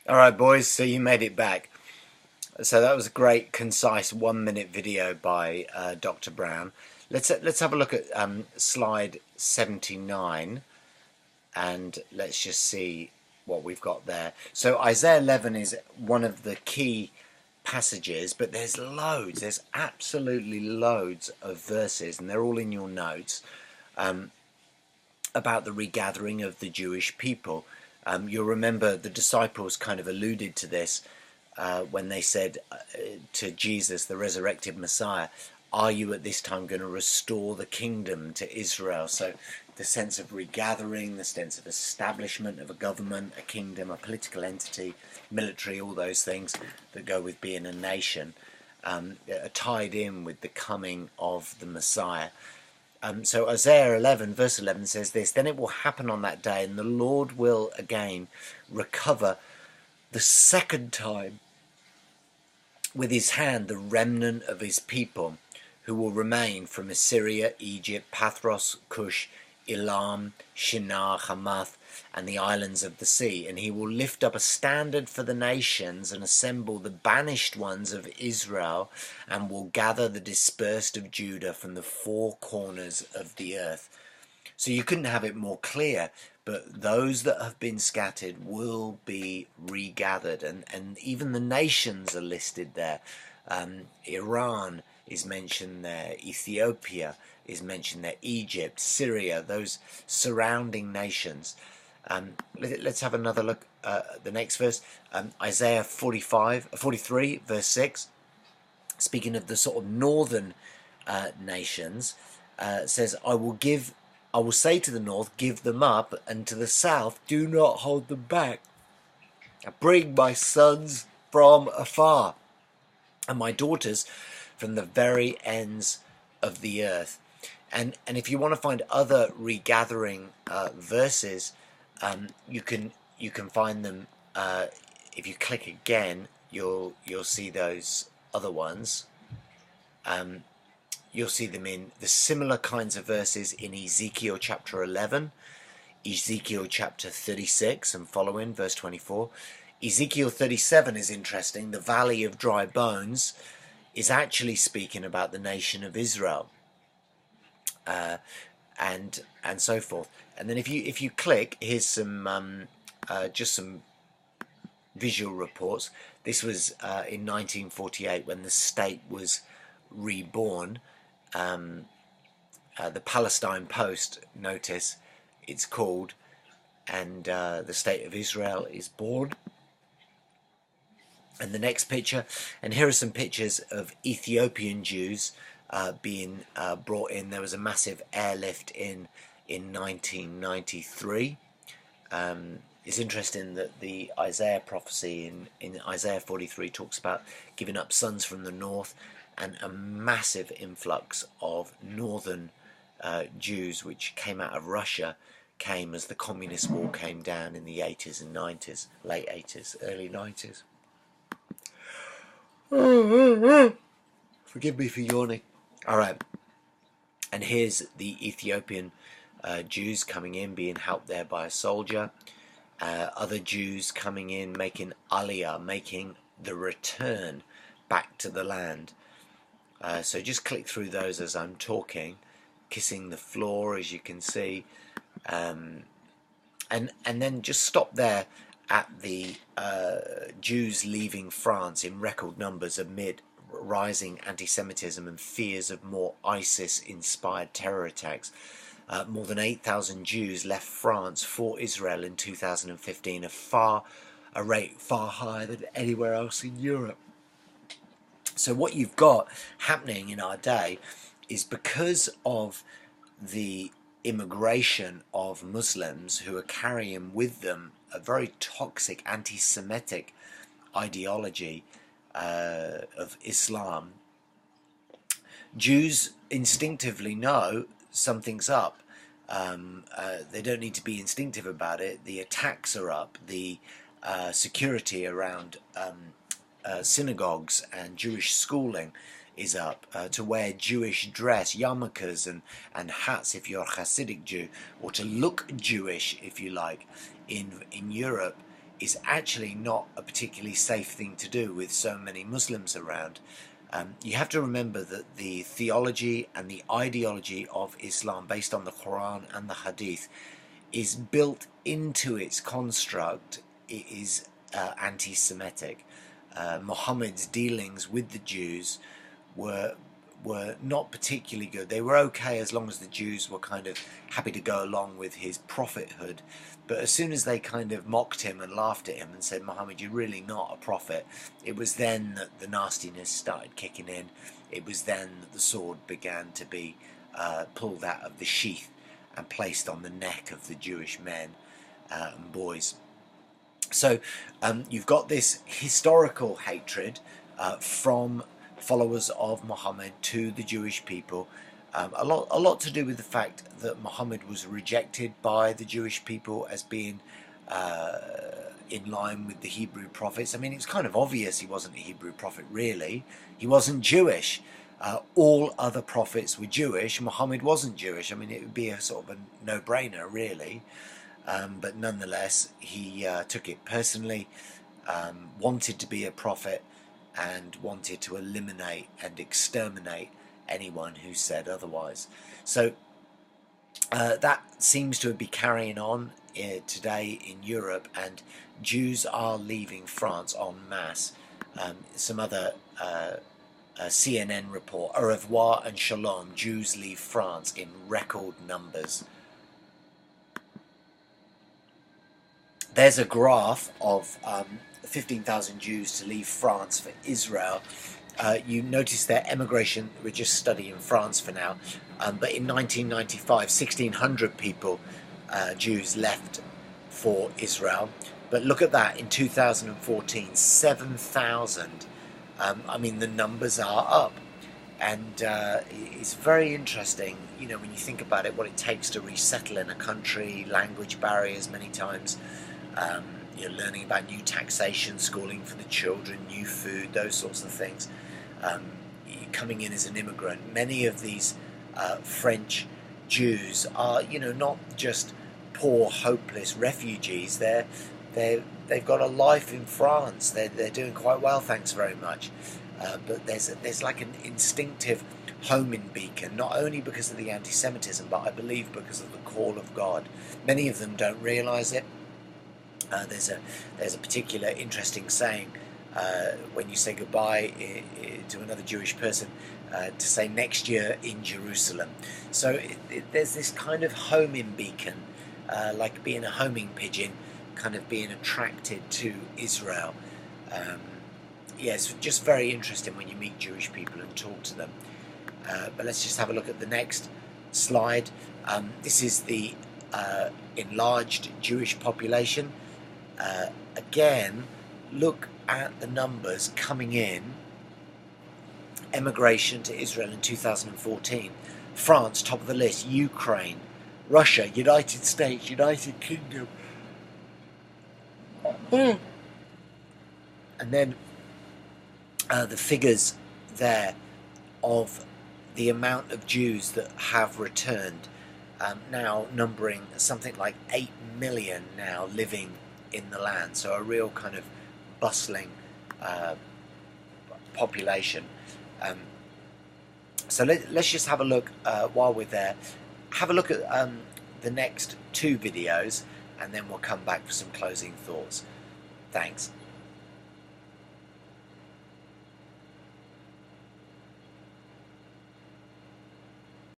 All right, boys, so you made it back. So that was a great, concise 1 minute video by Dr. Brown. Let's have a look at slide 79 and let's just see what we've got there. So Isaiah 11 is one of the key passages, but there's loads. There's absolutely loads of verses, and they're all in your notes about the regathering of the Jewish people. You'll remember the disciples kind of alluded to this when they said to Jesus, the resurrected Messiah, are you at this time going to restore the kingdom to Israel? So the sense of regathering, the sense of establishment of a government, a kingdom, a political entity, military, all those things that go with being a nation, are tied in with the coming of the Messiah. So Isaiah 11 verse 11 says this, then it will happen on that day, and the Lord will again recover the second time with his hand the remnant of his people, who will remain from Assyria, Egypt, Pathros, Cush, Elam, Shinar, Hamath, and the islands of the sea. And he will lift up a standard for the nations and assemble the banished ones of Israel, and will gather the dispersed of Judah from the four corners of the earth. So you couldn't have it more clear, but those that have been scattered will be regathered, and even the nations are listed there. Iran is mentioned there, Ethiopia is mentioned there, Egypt, Syria, those surrounding nations. Let's have another look at the next verse. Isaiah 43 verse 6, speaking of the sort of northern nations, says, I will say to the north, give them up, and to the south, do not hold them back. I bring my sons from afar, and my daughters from the very ends of the earth. And if you want to find other regathering verses, you can find them. If you click again, you'll see those other ones. You'll see them in the similar kinds of verses in Ezekiel chapter 11, Ezekiel chapter 36 and following, verse 24. Ezekiel 37 is interesting. The valley of dry bones is actually speaking about the nation of Israel, and so forth. And then if you click, here's some just some visual reports. This was in 1948 when the state was reborn. The Palestine Post notice, it's called, and the state of Israel is born. And the next picture, and here are some pictures of Ethiopian Jews being brought in. There was a massive airlift in 1993. It's interesting that the Isaiah prophecy in Isaiah 43 talks about giving up sons from the north, and a massive influx of northern Jews which came out of Russia came as the communist wall came down in the 80s and 90s, late 80s, early 90s. Forgive me for yawning. All right, and here's the Ethiopian Jews coming in, being helped there by a soldier. Other Jews coming in, making aliyah, making the return back to the land. So just click through those as I'm talking, kissing the floor, as you can see, and then just stop there at the Jews leaving France in record numbers amid rising anti-Semitism and fears of more ISIS-inspired terror attacks. More than 8,000 Jews left France for Israel in 2015, a rate far higher than anywhere else in Europe. So what you've got happening in our day is, because of the immigration of Muslims who are carrying with them a very toxic anti-Semitic ideology of Islam, Jews instinctively know something's up. They don't need to be instinctive about it. The attacks are up. The security around synagogues and Jewish schooling is up. To wear Jewish dress, yarmulkes and hats if you're a Hasidic Jew, or to look Jewish if you like, in Europe is actually not a particularly safe thing to do with so many Muslims around. You have to remember that the theology and the ideology of Islam, based on the Quran and the Hadith, is built into its construct. It is anti-Semitic. Muhammad's dealings with the Jews were not particularly good. They were okay as long as the Jews were kind of happy to go along with his prophethood. But as soon as they kind of mocked him and laughed at him and said, Muhammad, you're really not a prophet, it was then that the nastiness started kicking in. It was then that the sword began to be pulled out of the sheath and placed on the neck of the Jewish men and boys. So you've got this historical hatred from followers of Muhammad to the Jewish people. A lot to do with the fact that Muhammad was rejected by the Jewish people as being in line with the Hebrew prophets. I mean, it's kind of obvious he wasn't a Hebrew prophet, really. He wasn't Jewish. All other prophets were Jewish. Muhammad wasn't Jewish. I mean, it would be a sort of a no-brainer, really. But nonetheless, he took it personally, wanted to be a prophet, and wanted to eliminate and exterminate anyone who said otherwise. So that seems to be carrying on today in Europe, and Jews are leaving France en masse. Some other CNN report, au revoir and shalom, Jews leave France in record numbers. There's a graph of 15,000 Jews to leave France for Israel. You notice their emigration, we're just studying France for now, but in 1995, 1,600 people, Jews, left for Israel. But look at that, in 2014, 7,000. I mean, the numbers are up. And it's very interesting, you know, when you think about it, what it takes to resettle in a country, language barriers many times, you know, learning about new taxation, schooling for the children, new food, those sorts of things. Coming in as an immigrant, many of these French Jews are, you know, not just poor, hopeless refugees. They've got a life in France. They're doing quite well, thanks very much. But there's like an instinctive homing beacon, not only because of the anti-Semitism, but I believe because of the call of God. Many of them don't realise it. There's a particular interesting saying when you say goodbye to another Jewish person, to say next year in Jerusalem. So there's this kind of homing beacon, like being a homing pigeon, kind of being attracted to Israel. Yeah, it's just very interesting when you meet Jewish people and talk to them. But let's just have a look at the next slide. This is the enlarged Jewish population. Again, look at the numbers coming in. Emigration to Israel in 2014. France, top of the list. Ukraine, Russia, United States, United Kingdom. And then the figures there of the amount of Jews that have returned, now numbering something like 8 million now living in the land. So a real kind of bustling population. So let's just have a look while we're there. Have a look at the next two videos, and then we'll come back for some closing thoughts. Thanks.